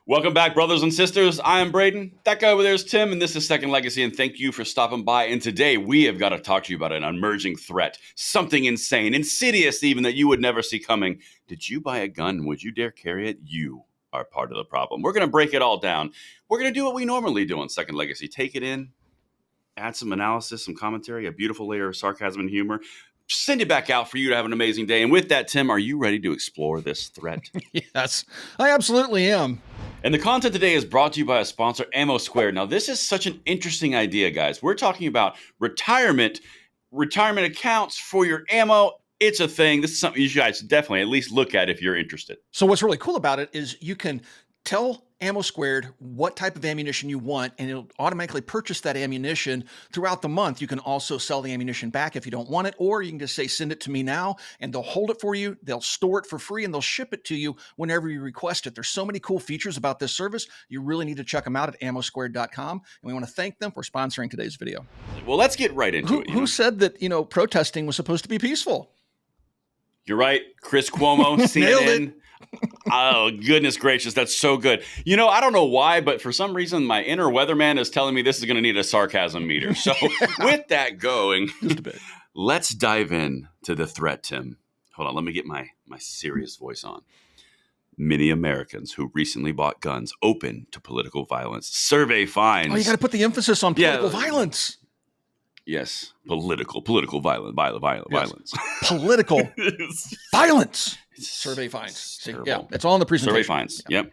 Welcome back, brothers and sisters. I am Braden. That guy over there is Tim, and this is Second Legacy, and thank you for stopping by. And today, we have got to talk to you about an emerging threat, something insane, insidious even, that you would never see coming. Did you buy a gun? Would you dare carry it? You are part of the problem. We're going to break it all down. We're going to do what we normally do on Second Legacy. Take it in, add some analysis, some commentary, a beautiful layer of sarcasm and humor. Send it back out for you to have an amazing day. And with that, Tim, are you ready to explore this threat? Yes, I absolutely am. And the content today is brought to you by a sponsor, Ammo Squared. Now, this is such an interesting idea, guys. We're talking about retirement accounts for your ammo. It's a thing. This is something you guys definitely at least look at if you're interested. So what's really cool about it is you can tell Ammo Squared what type of ammunition you want, and it'll automatically purchase that ammunition throughout the month. You can also sell the ammunition back if you don't want it, or you can just say, send it to me now, and they'll hold it for you. They'll store it for free, and they'll ship it to you whenever you request it. There's so many cool features about this service. You really need to check them out at ammosquared.com, and we want to thank them for sponsoring today's video. Well, let's get right into it. Who said that, protesting was supposed to be peaceful? You're right. Chris Cuomo, CNN. Nailed it. Oh, goodness gracious. That's so good. I don't know why, but for some reason, my inner weatherman is telling me this is going to need a sarcasm meter. So with that going, Just a bit. Let's dive in to the threat, Tim. Hold on. Let me get my serious voice on. Many Americans who recently bought guns open to political violence. Survey finds. Oh, you got to put the emphasis on political violence. Yes. Political violence. Political violence. Survey finds. Yeah, it's all in the presentation. Survey finds. Yep.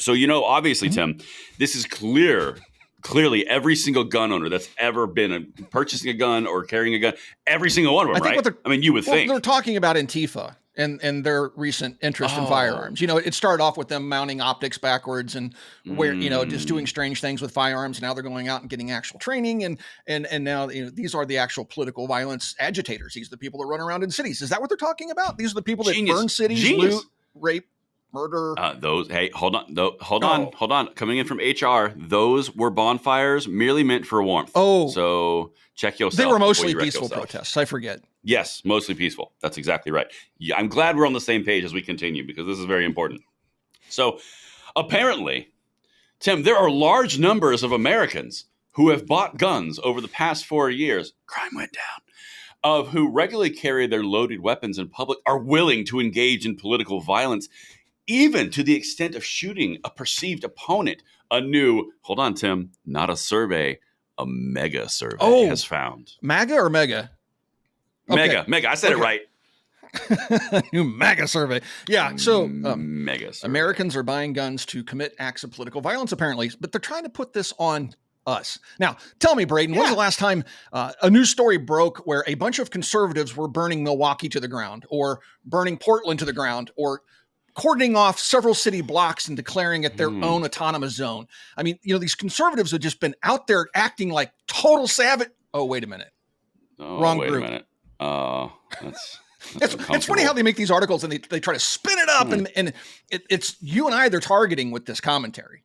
So, obviously, Tim, this is clearly every single gun owner that's ever been purchasing a gun or carrying a gun, every single one of them, right? You would think. They're talking about Antifa and their recent interest in firearms. It started off with them mounting optics backwards and just doing strange things with firearms. Now they're going out and getting actual training. And now, these are the actual political violence agitators. These are the people that run around in cities. Is that what they're talking about? These are the people that burn cities, loot, rape, murder. Hold on. Coming in from HR, those were bonfires merely meant for warmth. Oh. So check yourself. They were mostly peaceful protests. I forget. Yes, mostly peaceful. That's exactly right. Yeah, I'm glad we're on the same page as we continue because this is very important. So apparently, Tim, there are large numbers of Americans who have bought guns over the past 4 years. Crime went down. Of who regularly carry their loaded weapons in public are willing to engage in political violence, even to the extent of shooting a perceived opponent. Hold on, Tim, not a survey, a mega survey has found. MAGA or mega? Mega. I said it right. New MAGA survey. Yeah. So mega survey. Americans are buying guns to commit acts of political violence, apparently, but they're trying to put this on us. Now, tell me, Braden, when was the last time a news story broke where a bunch of conservatives were burning Milwaukee to the ground or burning Portland to the ground or cordoning off several city blocks and declaring it their own autonomous zone? I mean, these conservatives have just been out there acting like total savage. Oh, wait a minute. Wrong group. Wait a minute. It's funny how they make these articles and they try to spin it up and it's you and I they're targeting with this commentary.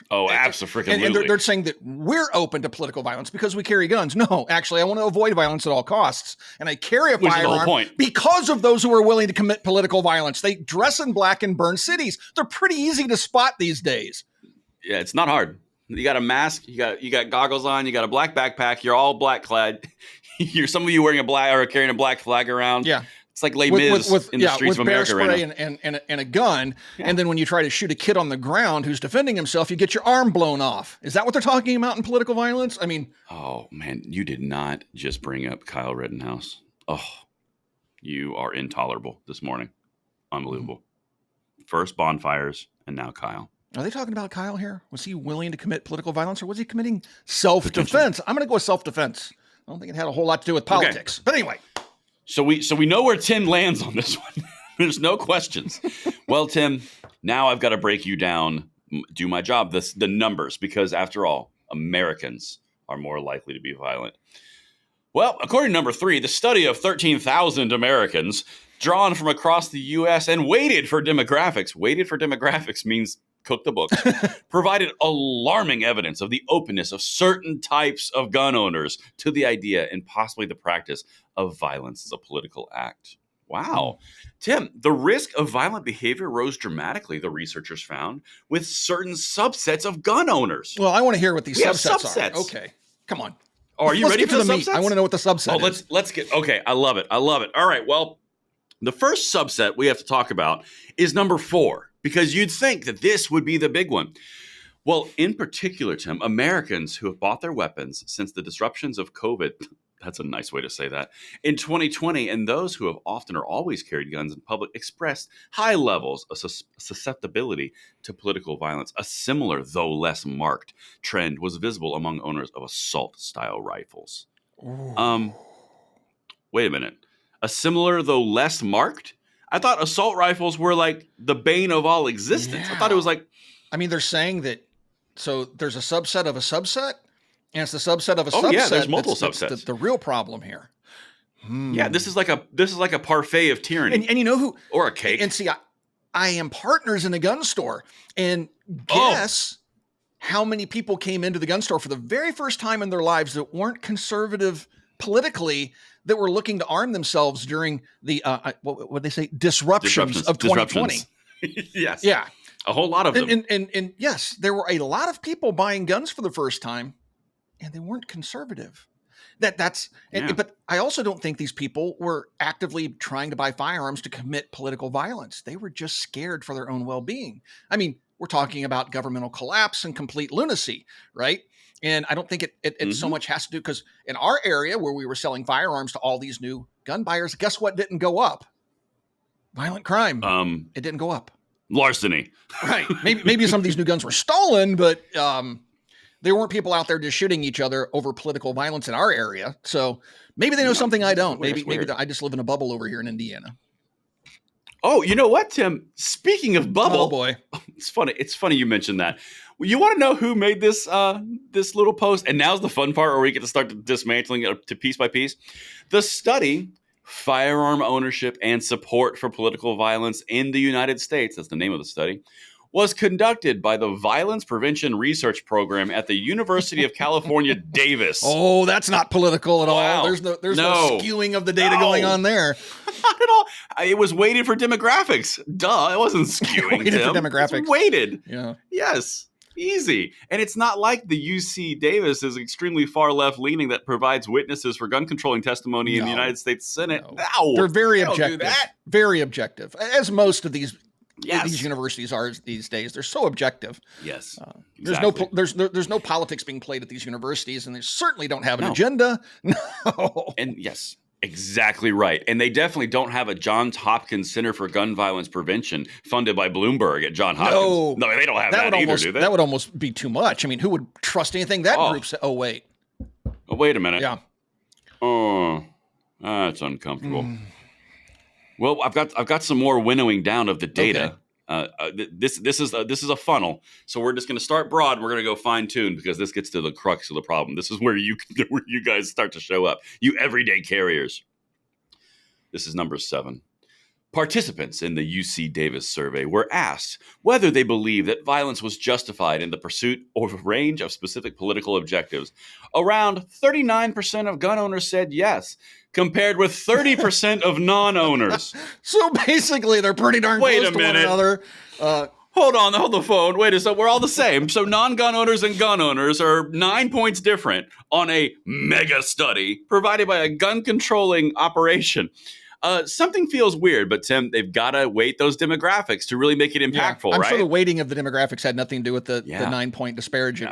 Oh, absolutely. And they're saying that we're open to political violence because we carry guns. No, actually, I want to avoid violence at all costs. And I carry a firearm because of those who are willing to commit political violence. They dress in black and burn cities. They're pretty easy to spot these days. Yeah, it's not hard. You got a mask, you got goggles on, you got a black backpack, you're all black clad. Some of you wearing a black or carrying a black flag around. Yeah. It's like Les Mis in the streets of America right now. And a gun. Yeah. And then when you try to shoot a kid on the ground who's defending himself, you get your arm blown off. Is that what they're talking about in political violence? I mean. Oh, man, you did not just bring up Kyle Rittenhouse. Oh, you are intolerable this morning. Unbelievable. First bonfires and now Kyle. Are they talking about Kyle here? Was he willing to commit political violence or was he committing self-defense? I'm going to go with self-defense. I don't think it had a whole lot to do with politics. Okay. But anyway. So we know where Tim lands on this one. There's no questions. Well, Tim, now I've got to break you down, do my job, the numbers, because after all, Americans are more likely to be violent. Well, according to number 3, the study of 13,000 Americans drawn from across the U.S. and weighted for demographics. Weighted for demographics means cook the books, provided alarming evidence of the openness of certain types of gun owners to the idea and possibly the practice of violence as a political act. Wow. Tim, the risk of violent behavior rose dramatically, the researchers found, with certain subsets of gun owners. Well, I want to hear what these We have subsets are. subsets. Okay, come on. Oh, are you Let's ready get for to the the meat. subsets? I want to know what the subset Oh, is. let's get okay. I love it. All right. Well, the first subset we have to talk about is number 4, because you'd think that this would be the big one. Well, in particular, Tim, Americans who have bought their weapons since the disruptions of COVID, that's a nice way to say that, in 2020, and those who have often or always carried guns in public expressed high levels of susceptibility to political violence. A similar, though less marked, trend was visible among owners of assault-style rifles. Ooh. Wait a minute. A similar, though less marked? I thought assault rifles were like the bane of all existence. I thought it was like... I mean, they're saying that, so there's a subset of a subset, and it's the subset of a subset. Oh, yeah, there's multiple subsets. That's the real problem here. Yeah, this is like a parfait of tyranny. And you know who? Or a cake. And see, I am partners in a gun store, and guess how many people came into the gun store for the very first time in their lives that weren't conservative politically, that were looking to arm themselves during the what would they say, disruptions of 2020. Yes. Yeah. A whole lot of them. And yes, there were a lot of people buying guns for the first time, and they weren't conservative. But I also don't think these people were actively trying to buy firearms to commit political violence. They were just scared for their own well-being. I mean, we're talking about governmental collapse and complete lunacy, right? And I don't think it so much has to do, because in our area where we were selling firearms to all these new gun buyers, guess what didn't go up? Violent crime. It didn't go up. Larceny. Right. Maybe some of these new guns were stolen, but there weren't people out there just shooting each other over political violence in our area. So maybe they know something I don't. Maybe I just live in a bubble over here in Indiana. Oh, you know what, Tim? Speaking of bubble, Oh boy, it's funny. It's funny you mentioned that. You want to know who made this this little post? And now's the fun part where we get to start dismantling it to piece by piece. The study, Firearm Ownership and Support for Political Violence in the United States, that's the name of the study, was conducted by the Violence Prevention Research Program at the University of California, Davis. Oh, that's not political at Wow. all. There's no skewing of the data going on there. Not at all. It was weighted for demographics. Duh, it wasn't skewing. Weighted for Tim. demographics. It's weighted. Yeah. Yes. Easy. And it's not like the UC Davis is extremely far left leaning that provides witnesses for gun controlling testimony in the United States Senate. No. They're very They don't do objective. that. Very objective. As most of these Yes. these universities are these days. They're so objective. Yes. Exactly. There's no politics being played at these universities, and they certainly don't have an agenda. No. And yes, exactly right. And they definitely don't have a Johns Hopkins Center for Gun Violence Prevention funded by Bloomberg at Johns Hopkins. No, they don't have that either, do they? That would almost be too much. I mean, who would trust anything that group said? Oh, wait. Oh, wait a minute. Yeah. Oh, that's uncomfortable. Well, I've got some more winnowing down of the data. Okay. This is a funnel, so we're just going to start broad. And we're going to go fine tune because this gets to the crux of the problem. This is where you guys start to show up, you everyday carriers. This is number 7. Participants in the UC Davis survey were asked whether they believe that violence was justified in the pursuit of a range of specific political objectives. Around 39% of gun owners said yes, compared with 30% of non-owners. So basically, they're pretty darn close to one another. Hold the phone. Wait a second. We're all the same. So non-gun owners and gun owners are 9 points different on a mega study provided by a gun controlling operation. Something feels weird, but Tim, they've got to weight those demographics to really make it impactful, I'm right? sure the weighting of the demographics had nothing to do with the 9-point disparity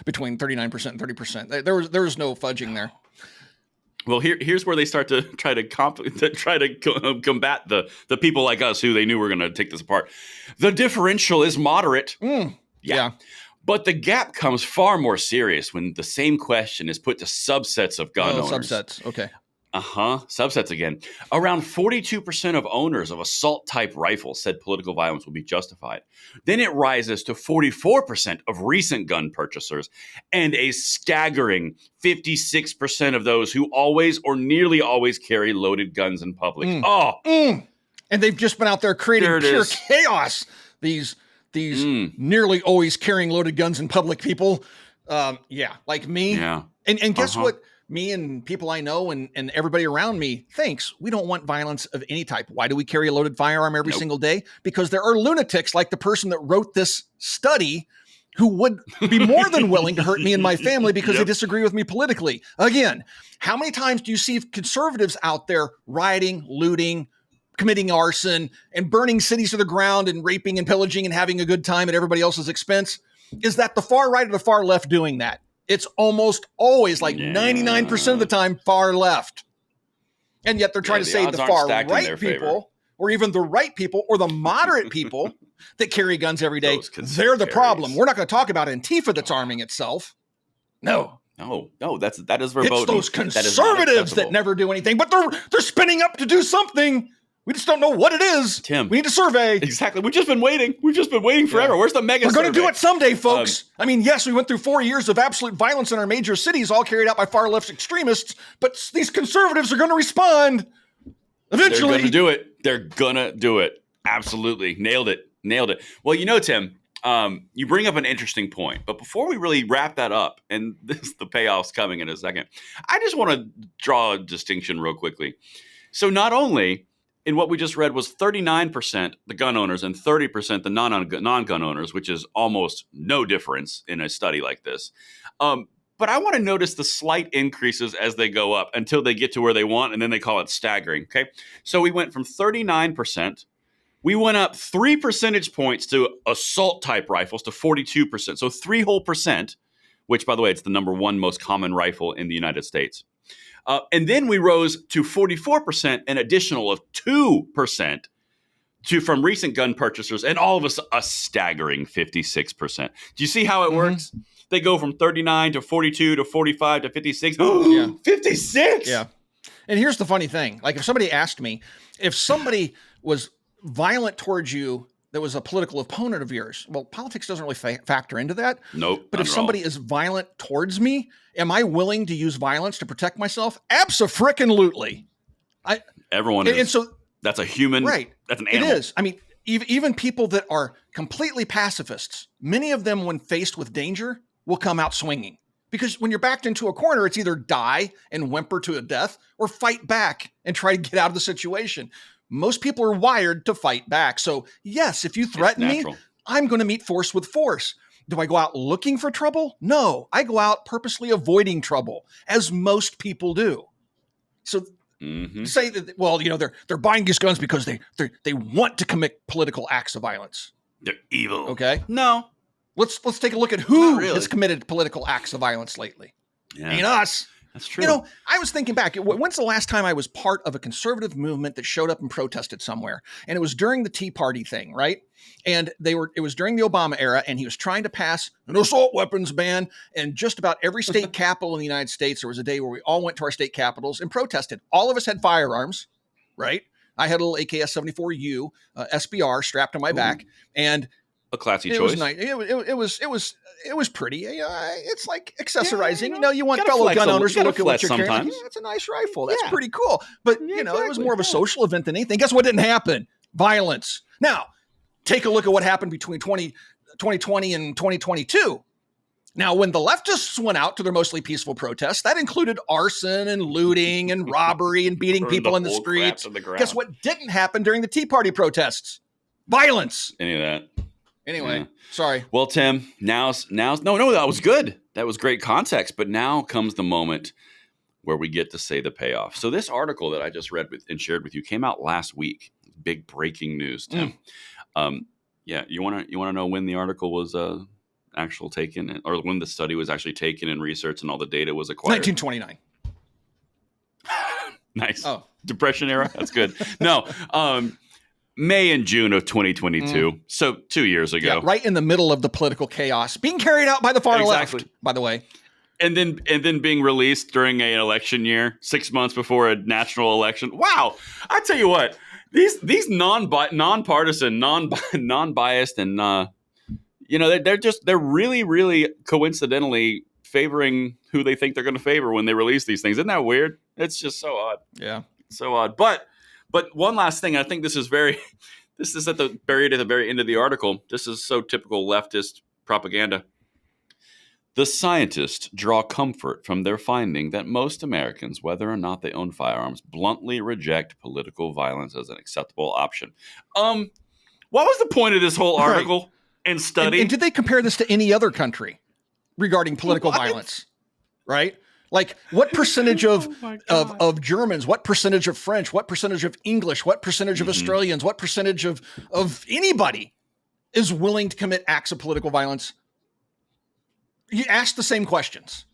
between 39% and 30%. There was no fudging there. Well, here's where they start to try to combat the people like us who they knew were going to take this apart. The differential is moderate. Yeah. But the gap comes far more serious when the same question is put to subsets of gun owners. Subsets. Okay. Subsets again. Around 42% of owners of assault-type rifles said political violence would be justified. Then it rises to 44% of recent gun purchasers and a staggering 56% of those who always or nearly always carry loaded guns in public. And they've just been out there creating pure chaos. These nearly always carrying loaded guns in public people. Like me. Yeah. And guess what? me and people I know and everybody around me thinks we don't want violence of any type. Why do we carry a loaded firearm every single day? Because there are lunatics like the person that wrote this study who would be more than willing to hurt me and my family because they disagree with me politically. Again, how many times do you see conservatives out there rioting, looting, committing arson, and burning cities to the ground and raping and pillaging and having a good time at everybody else's expense? Is that the far right or the far left doing that? It's almost always like 99% of the time far left. And yet they're trying to say the far right people or even the right people or the moderate people that carry guns every day, they're the problem. We're not going to talk about Antifa that's arming itself. No, that is verboten. It's those conservatives that never do anything, but they're spinning up to do something. We just don't know what it is. Tim, we need a survey. Exactly. We've just been waiting. We've just been waiting forever. Where's the mega survey? We're going to do it someday, folks. I mean, yes, we went through 4 years of absolute violence in our major cities, all carried out by far left extremists, but these conservatives are going to respond eventually. They're going to do it. They're going to do it. Absolutely. Nailed it. Well, Tim, you bring up an interesting point. But before we really wrap that up, and the payoff's coming in a second, I just want to draw a distinction real quickly. So not only in what we just read was 39% the gun owners and 30% the non-gun owners, which is almost no difference in a study like this. But I want to notice the slight increases as they go up until they get to where they want, and then they call it staggering. Okay, so we went from 39%. We went up 3 percentage points to assault type rifles to 42%. So 3 whole percent, which, by the way, it's the number one most common rifle in the United States. And then we rose to 44%, an additional of 2% from recent gun purchasers, and all of us a staggering 56%. Do you see how it works? They go from 39 to 42 to 45 to 56. Yeah. 56? Yeah. And here's the funny thing. Like if somebody asked me, if somebody was violent towards you that was a political opponent of yours, well, politics doesn't really factor into that. Nope. But if somebody is violent towards me, am I willing to use violence to protect myself? Abso-frickin-lutely. Everyone is. And so that's a human. Right. That's an animal. It is. I mean, even people that are completely pacifists, many of them, when faced with danger, will come out swinging. Because when you're backed into a corner, it's either die and whimper to a death or fight back and try to get out of the situation. Most people are wired to fight back. So yes, if you threaten me, I'm going to meet force with force. Do I go out looking for trouble? No, I go out purposely avoiding trouble, as most people do. So say that, well, they're buying these guns because they want to commit political acts of violence. They're evil. Okay. No. Let's take a look at who has committed political acts of violence lately. Yeah. Ain't us. That's true. I was thinking back. When's the last time I was part of a conservative movement that showed up and protested somewhere? And it was during the Tea Party thing, right? And it was during the Obama era, and he was trying to pass an assault weapons ban. And just about every state capital in the United States, there was a day where we all went to our state capitals and protested. All of us had firearms, right? I had a little AKS-74U SBR strapped on my back, and a classy choice. It was nice. It was pretty. It's like accessorizing. You want fellow gun owners to look at what you're carrying. That's a nice rifle. That's pretty cool. But it was more of a social event than anything. Guess what didn't happen? Violence. Now, take a look at what happened between 2020 and 2022. Now, when the leftists went out to their mostly peaceful protests, that included arson and looting and robbery and beating people in the streets. Guess what didn't happen during the Tea Party protests? Violence. Any of that. Anyway, sorry. Well, Tim, now's no, that was good. That was great context. But now comes the moment where we get to say the payoff. So this article that I just read and shared with you came out last week. Big breaking news, Tim. You want to know when the article was actually taken, or when the study was actually taken and researched and all the data was acquired? 1929. Nice. Oh. Depression era. That's good. No. May and June of 2022. So 2 years ago. Yeah, right in the middle of the political chaos being carried out by the far left, by the way. And then being released during an election year, 6 months before a national election. Wow. I tell you what, these nonpartisan, non-biased, and they're really, really coincidentally favoring who they think they're going to favor when they release these things. Isn't that weird? It's just so odd. Yeah. So odd. But one last thing, I think this is buried at the very end of the article. This is so typical leftist propaganda. The scientists draw comfort from their finding that most Americans, whether or not they own firearms, bluntly reject political violence as an acceptable option. What was the point of this whole article and study? And did they compare this to any other country regarding political violence? Right? Like, what percentage of Germans, what percentage of French, what percentage of English, what percentage of Australians, what percentage of anybody is willing to commit acts of political violence? You ask the same questions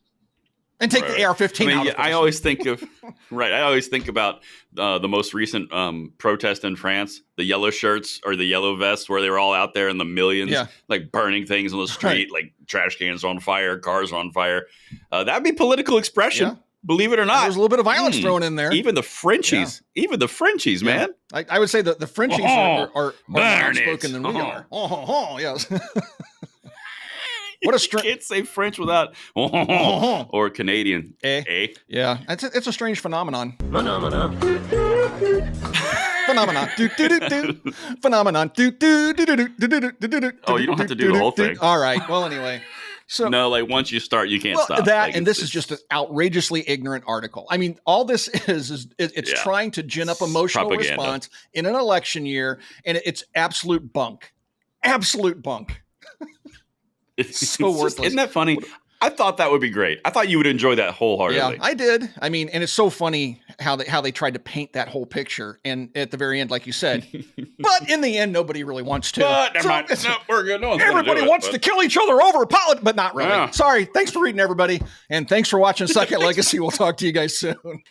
and take the AR-15 out of I always think of I always think about the most recent protest in France, the yellow shirts or the yellow vests, where they were all out there in the millions, like burning things on the street, like trash cans on fire, cars on fire. That'd be political expression. Believe it or not. There's a little bit of violence thrown in there. Even the Frenchies, man. I would say that the Frenchies are more outspoken than we are. Yes. What a strange. You can't say French without or Canadian. Yeah, it's a strange phenomenon. Phenomenon. Phenomenon. Oh, you don't have to do the whole thing. All right. Well, anyway. So no, like once you start, you can't stop. That and this is just an outrageously ignorant article. I mean, all this is it's trying to gin up emotional response in an election year, and it's absolute bunk. Absolute bunk. It's so worthless. Isn't that funny? I thought that would be great. I thought you would enjoy that wholeheartedly. Yeah, I did. I mean, and it's so funny how they tried to paint that whole picture, and at the very end, like you said, but in the end, nobody really wants to. But no, we're good. No everybody wants to kill each other over politics, but not really. Yeah. Sorry. Thanks for reading, everybody, and thanks for watching Second Legacy. We'll talk to you guys soon.